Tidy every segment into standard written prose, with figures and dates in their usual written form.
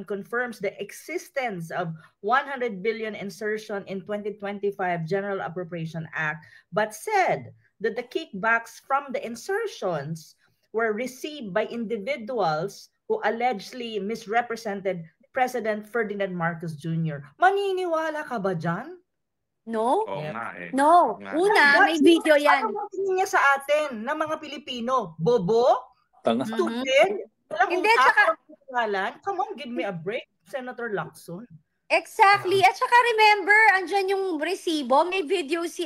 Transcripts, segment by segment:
confirms the existence of 100 billion insertion in 2025 General Appropriation Act, but said that the kickbacks from the insertions were received by individuals who allegedly misrepresented President Ferdinand Marcos Jr. Maniniwala ka ba dyan? No? Oo nga eh. No. Una, may video yan. Ano tingin niya sa atin ng mga Pilipino? Bobo? Stupid? Hindi, tsaka come on, give me a break, Senator Lacson. Exactly. At saka remember, andyan yung resibo, may video si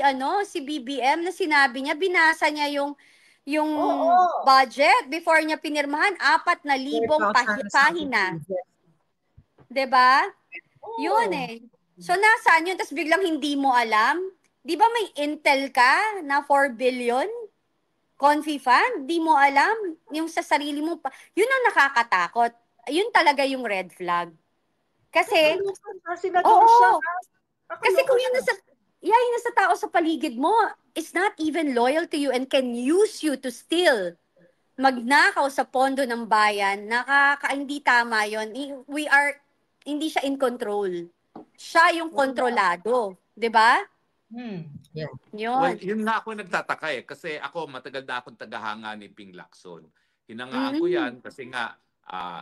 BBM na sinabi niya, binasa niya yung budget before niya pinirmahan, 4,000 pahina. 'Di ba? Yun eh. So nasaan yun? Tapos biglang hindi mo alam? 'Di ba may intel ka na 4 billion? Confi fund, di mo alam yung sa sarili mo pa. Yun ang nakakatakot. Yun talaga yung red flag. Kasi, kasi kung yung nasa tao sa paligid mo is not even loyal to you and can use you to steal, magnakaw sa pondo ng bayan, hindi tama yun. Hindi siya in control. Siya yung kontrolado. 'Di ba? Yeah. Well, yun nga ako nagtataka eh. Kasi ako, matagal na akong tagahanga ni Ping Lacson. Hinangaan ko yan kasi nga,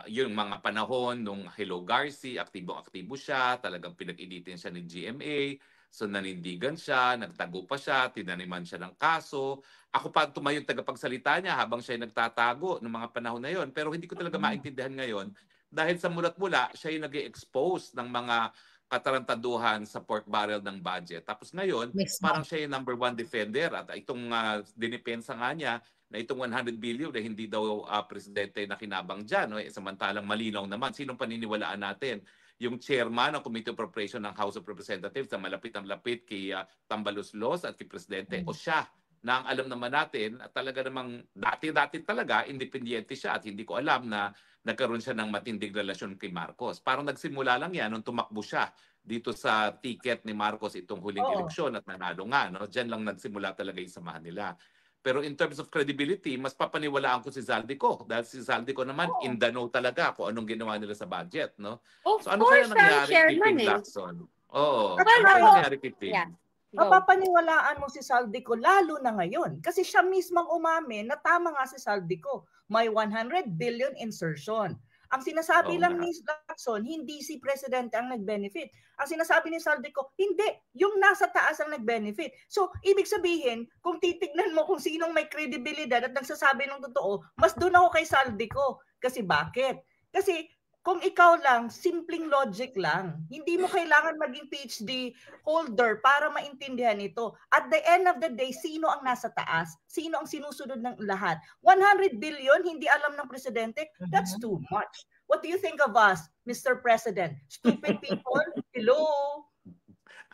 yung mga panahon nung Hello Garci, aktibo-aktibo siya, talagang pinag-editin siya ng GMA, so nanindigan siya, nagtago pa siya, tinaniman siya ng kaso. Ako pa tumayong tagapagsalita niya habang siya nagtatago ng mga panahon na yon. Pero hindi ko talaga maintindihan ngayon dahil sa mulat-mula, siya yung nag-expose ng mga katarantaduhan sa pork barrel ng budget. Tapos ngayon, parang siya yung number one defender at itong dinipensa nga niya na itong 100 billion na hindi daw presidente na kinabang dyan. No? Samantalang malinaw naman. Sinong paniniwalaan natin? Yung chairman ng Committee on Appropriation ng House of Representatives na malapit ang lapit kay Tambaluslos at kay presidente o siya na ang alam naman natin at talaga namang dati-dati talaga independyente siya at hindi ko alam na nagkaroon siya ng matinding relasyon kay Marcos. Parang nagsimula lang yan nung tumakbo siya dito sa ticket ni Marcos itong huling eleksyon at nanalo nga. No? Diyan lang nagsimula talaga yung samahan nila. Pero in terms of credibility, mas papaniwalaan ko si Zaldico. Dahil si Zaldico naman, in the know talaga kung anong ginawa nila sa budget. No? Of so ano course, kaya nangyari kay Ping Lacson? Ano kaya nangyari kay Ping? Yeah. Mapapaniwalaan mo si Zaldico lalo na ngayon. Kasi siya mismong umamin na tama nga si Zaldico. May 100 billion insertion. Ang sinasabi lang ni Lacson, hindi si Presidente ang nag-benefit. Ang sinasabi ni Zaldico, hindi. Yung nasa taas ang nag-benefit. So, ibig sabihin, kung titignan mo kung sinong may credibility at nagsasabi ng totoo, mas doon ako kay Zaldico. Kasi bakit? Kasi kung ikaw lang, simpleng logic lang. Hindi mo kailangan maging PhD holder para maintindihan ito. At the end of the day, sino ang nasa taas? Sino ang sinusunod ng lahat? 100 billion, hindi alam ng presidente? That's too much. What do you think of us, Mr. President? Stupid people? Hello?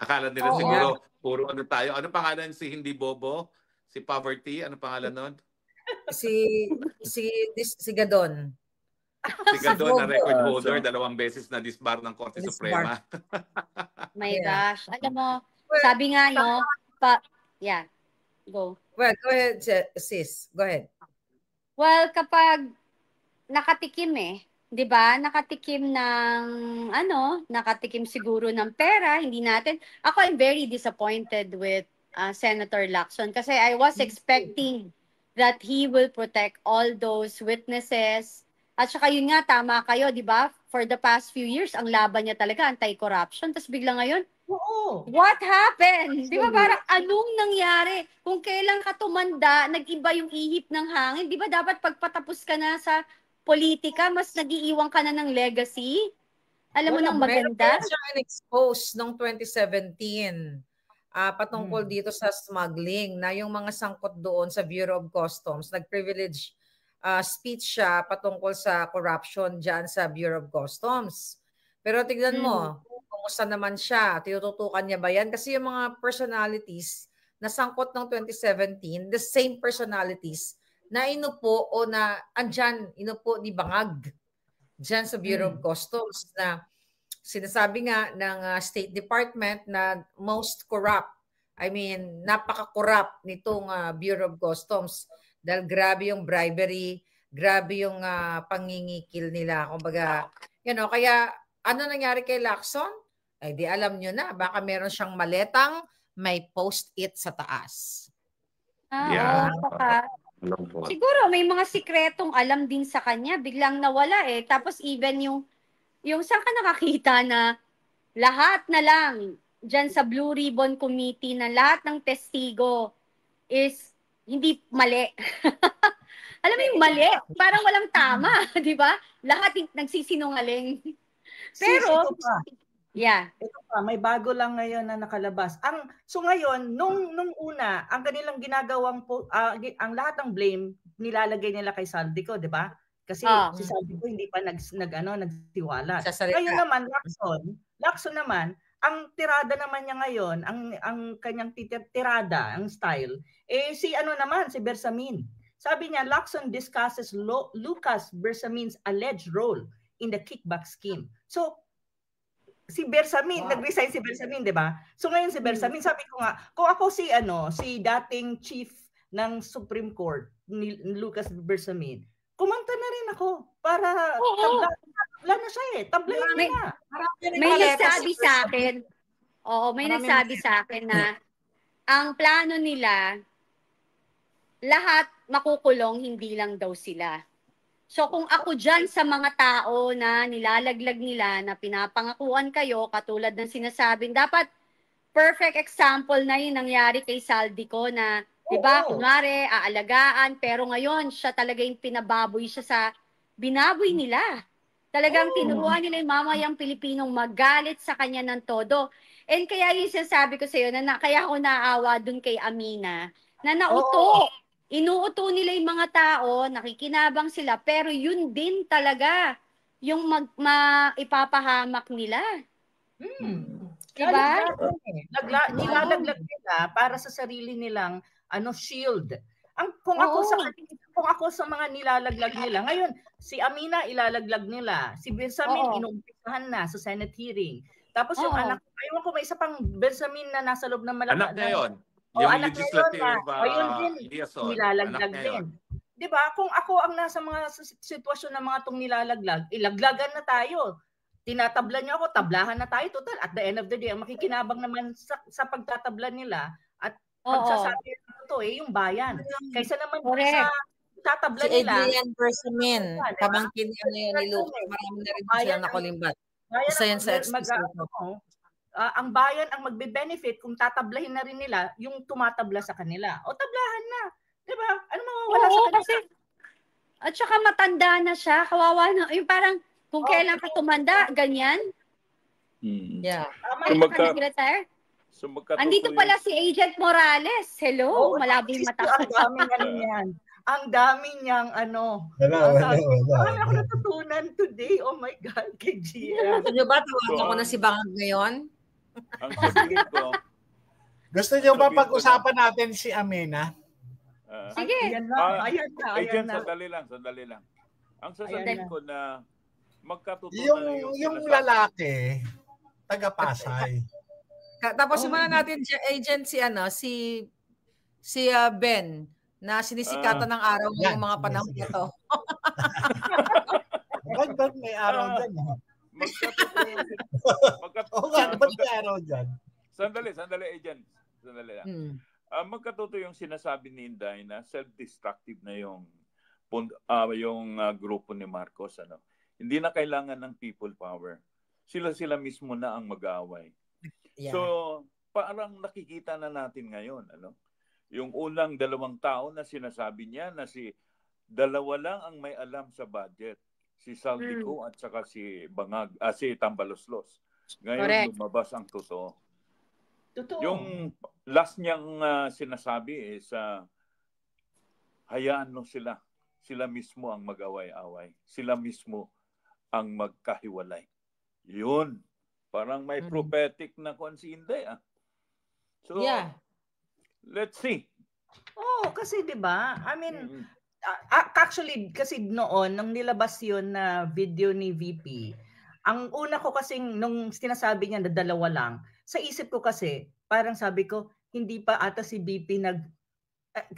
Akala nila siguro, puro ano tayo. Ano pangalan si Hindi Bobo? Si Poverty? Ano pangalan nun? Si Gadon. Gadon na record holder, 2 beses na disbar ng Korte Suprema. My gosh. Alam mo, sabi nga go. Well, go ahead, sis. Go ahead. Well, kapag nakatikim 'di ba? Nakatikim siguro ng pera, hindi natin. I'm very disappointed with Senator Lacson kasi I was expecting that he will protect all those witnesses. At saka yun nga, tama kayo, di ba? For the past few years, ang laban niya talaga, anti-corruption. Tapos bigla ngayon, what happened? Di ba parang anong nangyari? Kung kailan ka tumanda, nag-iba yung ihip ng hangin. Di ba dapat pagpatapos ka na sa politika, mas nag-iiwan ka na ng legacy? Alam mo nang maganda? Meron siyang in-expose noong 2017 patungkol dito sa smuggling na yung mga sangkot doon sa Bureau of Customs, nag-privilege speech siya patungkol sa corruption dyan sa Bureau of Customs. Pero tignan mo, kumusta naman siya? Tinututukan niya ba yan? Kasi yung mga personalities na sangkot ng 2017, the same personalities na inupo o na andyan, inupo ni Bangag dyan sa Bureau of Customs na sinasabi nga ng State Department na most corrupt. I mean, napaka-corrupt nitong Bureau of Customs. Dahil grabe yung bribery, grabe yung pangingikil nila. Kumbaga, Kaya ano nangyari kay Lacson? Ay di alam nyo na, baka meron siyang maletang may post-it sa taas. Yeah. Siguro may mga sikretong alam din sa kanya, biglang nawala eh. Tapos even yung saan ka nakakita na lahat na lang dyan sa Blue Ribbon Committee na lahat ng testigo is hindi mali. Alam mo yung mali, parang walang tama, di ba? Lahat nagsisinungaling. Pero, Ito pa, may bago lang ngayon na nakalabas. So ngayon, nung una, ang kanilang ginagawang, ang lahat ng blame, nilalagay nila kay Saldico, di ba? Kasi si Saldico hindi pa nagsiwala. Ngayon naman, Lacson naman, ang tirada naman niya ngayon, ang kanyang tirada, ang style, si Bersamin. Sabi niya, Lacson discusses Lucas Bersamin's alleged role in the kickback scheme. So, si Bersamin, nag-resign si Bersamin, di ba? So ngayon si Bersamin, sabi ko nga, kung ako si dating chief ng Supreme Court, ni Lucas Bersamin, kumanta na rin ako para tabla na siya eh. Tablahin na. May nagsabi sa akin, may nagsabi sa akin na ang plano nila, lahat makukulong, hindi lang daw sila. So kung ako dyan sa mga tao na nilalaglag nila, na pinapangakuan kayo, katulad ng sinasabing, dapat perfect example na yung nangyari kay Saldico na, di ba, kunwari, aalagaan, pero ngayon, siya talaga yung pinababoy siya sa binaboy nila. Talagang tinuruan nila yung mamayang Pilipinong magalit sa kanya ng todo. And kaya yung sinasabi ko sa iyo, kaya ako naawa dun kay Amina, na nauto. Inuuto nila yung mga tao, nakikinabang sila, pero yun din talaga yung ipapahamak nila. Diba? Nilalaglag nila para sa sarili nilang shield. Kung ako sa mga nilalaglag nila, ngayon, si Amina ilalaglag nila, si Bersamin inumpisahan na sa Senate hearing. Tapos yung anak, ayun ko may isa pang Bersamin na nasa loob ng anak na yun. Yung anak legislative ayun din, liaison. Nilalaglag din. Di ba? Kung ako ang nasa mga sitwasyon ng mga itong nilalaglag, ilaglagan na tayo. Tinatabla niyo ako, tablahan na tayo. Total, at the end of the day, ang makikinabang naman sa pagtatabla nila at pagsasabi ito yung bayan. Kaysa naman sa tatabla nila. Si Adrian Bersamin, pamangkin ni Luke, marami na rin sila nakulimbat. Isa yan sa ang bayan ang magbe-benefit kung tatablahin na rin nila yung tumatabla sa kanila. O tablahan na. Di ba? Ano mawawala sa kanila? Kasi, at saka matanda na siya. Kawawa na. Yung parang kung kailan ka tumanda, ganyan. Yeah. Andito pala si Agent Morales. Hello, malabo yung mata. Ang daming yan. Ang dami niyang Wala. Ako natutunan today. Oh my God, kay Gia. Gusto niyo ba tawagan ko na si Bangag ngayon? Ang sabihin ko. Gusto niyo ba pag-usapan natin si Amina? Sige. Ayan na. Agent, sandali lang. Ang sasabihin ko na magkatutunan yung lalaki, taga-Pasay. Tapos muna natin, Agent, si Ben, na sinisikatan ng araw ng mga panahon nito. Ba't may araw dyan? Ba't may araw dyan? Sandali, Agent. Sandali lang. Magkatuto yung sinasabi ni Inday na self-destructive na yung grupo ni Marcos. Hindi na kailangan ng people power. Sila mismo na ang mag-aaway. Yeah. So, parang nakikita na natin ngayon. Yung unang 2 tao na sinasabi niya na dalawa lang ang may alam sa budget. Si Saldico at saka si Tambaloslos. Ngayon lumabas ang totoo. Yung last niyang sinasabi is hayaan mo sila. Sila mismo ang mag-away-away. Sila mismo ang magkahiwalay. Yun. Parang may prophetic na si Inday. So, yeah. Let's see. Kasi 'di ba? I mean, actually kasi noon nung nilabas 'yon na video ni VP, ang una ko kasing nung sinasabi niya na 2 lang, sa isip ko kasi, parang sabi ko, hindi pa ata si VP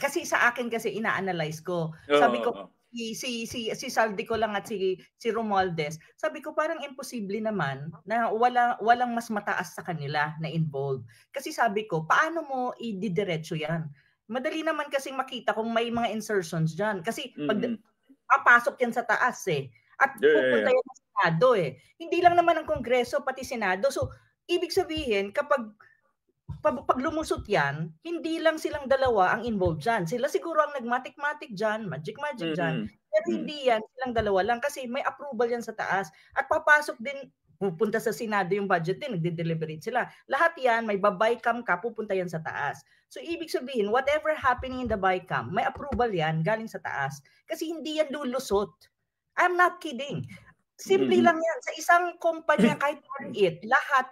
kasi sa akin kasi ina-analyze ko. Sabi ko, si Saldico lang at si Romualdez, sabi ko parang imposible naman na walang mas mataas sa kanila na involved. Kasi sabi ko, paano mo ididiretso yan? Madali naman kasing makita kung may mga insertions dyan. Kasi pag papasok yan sa taas at pupunta yan sa Senado Hindi lang naman ang Kongreso, pati Senado. So, ibig sabihin, kapag lumusot yan, hindi lang silang dalawa ang involved dyan. Sila siguro ang nagmatik-matik dyan, magic-magic dyan. Pero hindi yan, silang dalawa lang kasi may approval yan sa taas. At papasok din, pupunta sa Senado yung budget din, nagde-deliberate sila. Lahat yan, may babaycam ka, pupunta yan sa taas. So, ibig sabihin, whatever happening in the bycam, may approval yan galing sa taas. Kasi hindi yan lulusot. I'm not kidding. Simple lang yan. Sa isang kumpanya, kahit maliit, lahat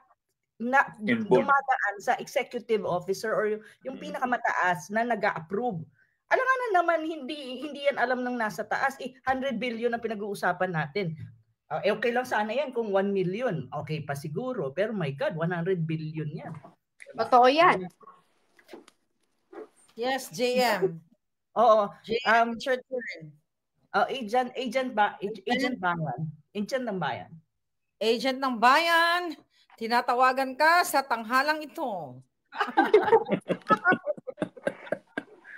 na dumadaan sa executive officer or yung pinakamataas na nag-a-approve. Alam nga na naman, hindi yan alam ng nasa taas. 100 billion ang pinag-uusapan natin. Okay lang sana yan kung 1 million. Okay pa siguro. Pero my God, 100 billion yan. Totoo yan. Yes, JM. Oo. JM, your turn. Agent Bayan. Agent ng Bayan. Agent ng Bayan. Tinatawagan ka sa tanghalang ito.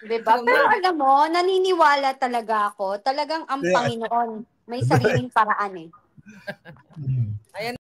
Diba? Pero alam mo, naniniwala talaga ako. Talagang ang Panginoon may sariling paraan Ayan.